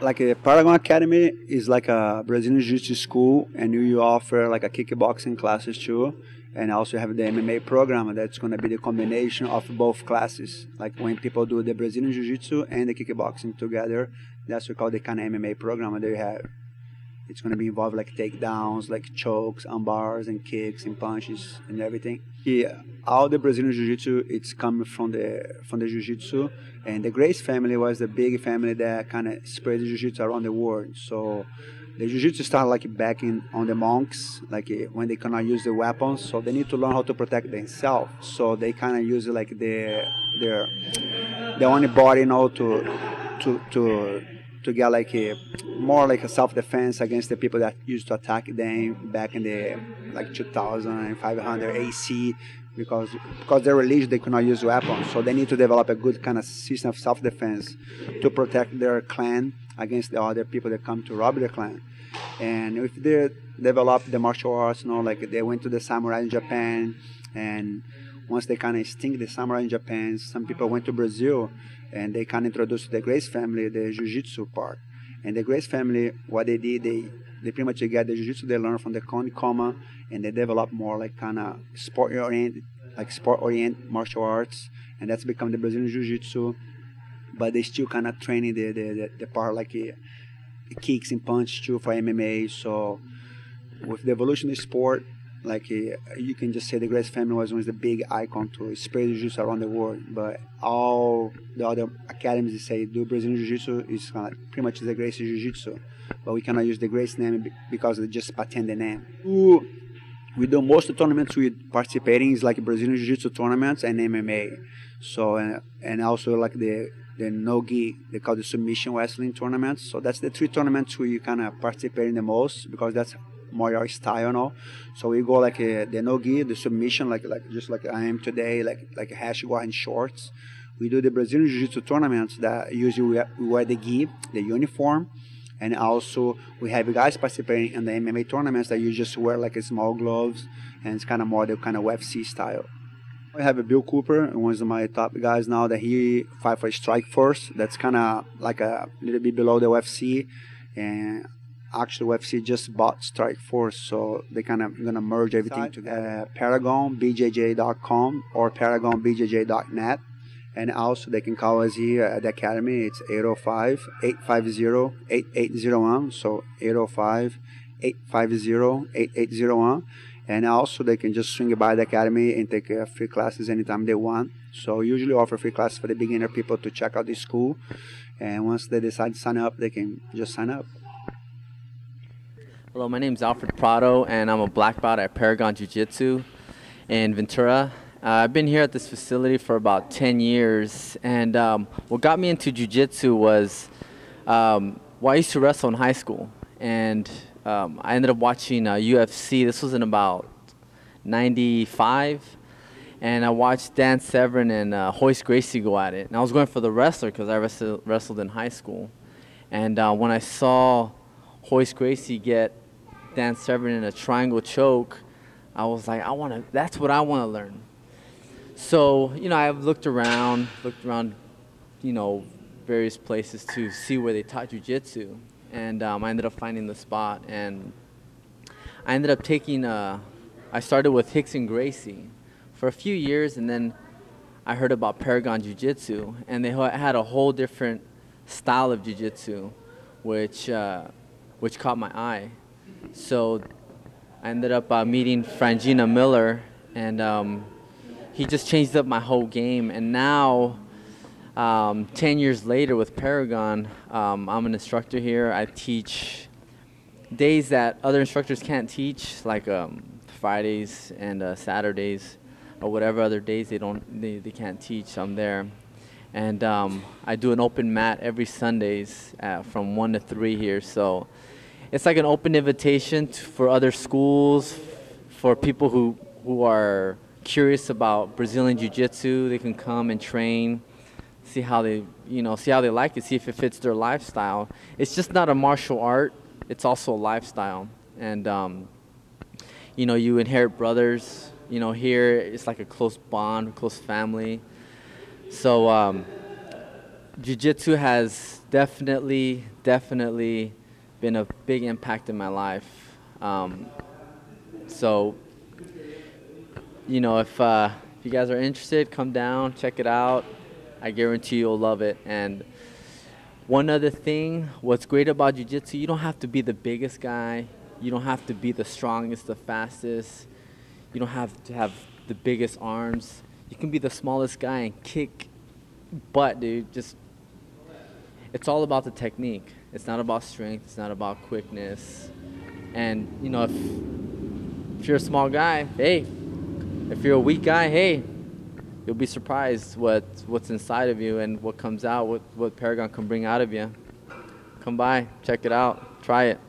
like a Paragon Academy is like a Brazilian Jiu-Jitsu school, and you offer like a kickboxing classes too, and also have the MMA program that's going to be the combination of both classes. Like when people do the Brazilian Jiu-Jitsu and the kickboxing together, that's what we call the kind of MMA program that you have. It's going to be involved like takedowns, like chokes, armbars, and kicks and punches and everything. Yeah, all the Brazilian Jiu-Jitsu, it's coming from the Jiu-Jitsu, and the Grace family was the big family that kind of spread the Jiu-Jitsu around the world. So the Jiu-Jitsu started like back in on the monks, like when they cannot use the weapons, so they need to learn how to protect themselves. So they kind of use like their own body, to get like a more like a self-defense against the people that used to attack them back in the like 2500 AC, because their religion they could not use weapons, so they need to develop a good kind of system of self-defense to protect their clan against the other people that come to rob their clan. And if they develop the martial arts, like they went to the samurai in Japan, and once they kind of extinct the samurai in Japan, some people went to Brazil and they kind of introduced the Grace family the jiu-jitsu part. And the Grace family, what they did, they pretty much get the jiu-jitsu they learned from the Koni Koma, and they developed more like kind of sport-oriented martial arts, and that's become the Brazilian jiu-jitsu. But they still kind of training the part like kicks and punches too for MMA. So with the evolution of the sport, like you can just say the Grace family was one of the big icon to spread jiu-jitsu around the world. But all the other academies they say do Brazilian jiu-jitsu is kind of pretty much the Grace jiu-jitsu, but we cannot use the Grace name because they just patent the name. We do most of the tournaments we participating is like Brazilian jiu-jitsu tournaments and MMA. So and also like the no-gi, they call the submission wrestling tournaments. So that's the three tournaments we kind of participate in the most, because that's more your style now. So we go like the no-gi, the submission, like just like I am today, like a hash guard and shorts. We do the Brazilian jiu-jitsu tournaments that usually we wear the gi, the uniform, and also we have guys participating in the MMA tournaments that you just wear like a small gloves, and it's kind of more the kind of UFC style. I have a Bill Cooper, one of my top guys now, that he fight for Strike Force. That's kind of like a little bit below the UFC, and actually UFC just bought Strike Force, so they kind of gonna merge everything together. ParagonBJJ.com or ParagonBJJ.net, and also they can call us here at the academy. It's 805-850-8801, so 805-850-8801. And also they can just swing by the academy and take free classes anytime they want. So we usually offer free classes for the beginner people to check out the school, and once they decide to sign up, they can just sign up. Hello, my name is Alfred Prado, and I'm a black belt at Paragon Jiu-Jitsu in Ventura. I've been here at this facility for about 10 years, and what got me into Jiu-Jitsu was, I used to wrestle in high school, and I ended up watching UFC. This was in about 95, and I watched Dan Severn and Royce Gracie go at it. And I was going for the wrestler because I wrestled in high school. And when I saw Royce Gracie get Dan Severn in a triangle choke, I was like, that's what I want to learn. So, I looked around, various places to see where they taught jiu-jitsu. And I ended up finding the spot, and I ended up I started with Hicks and Gracie for a few years, and then I heard about Paragon Jiu-Jitsu, and they had a whole different style of jiu-jitsu, which caught my eye. So I ended up meeting Frangina Miller, and he just changed up my whole game. And now, 10 years later with Paragon, I'm an instructor here. I teach days that other instructors can't teach, like Fridays and Saturdays, or whatever other days they can't teach. I'm there, and I do an open mat every Sundays from 1 to 3 here. So it's like an open invitation for other schools, for people who are curious about Brazilian Jiu-Jitsu. They can come and train, see how they like it, see if it fits their lifestyle. It's just not a martial art, it's also a lifestyle. And you inherit brothers. Here it's like a close bond, close family. So Jiu-jitsu has definitely been a big impact in my life. So, you know, if you guys are interested, come down, check it out. I guarantee you'll love it. And one other thing, what's great about jiu-jitsu, you don't have to be the biggest guy. You don't have to be the strongest, the fastest. You don't have to have the biggest arms. You can be the smallest guy and kick butt, dude. Just, it's all about the technique. It's not about strength. It's not about quickness. And, you know, if you're a small guy, hey, if you're a weak guy, hey, you'll be surprised what's inside of you and what comes out, what Paragon can bring out of you. Come by, check it out, try it.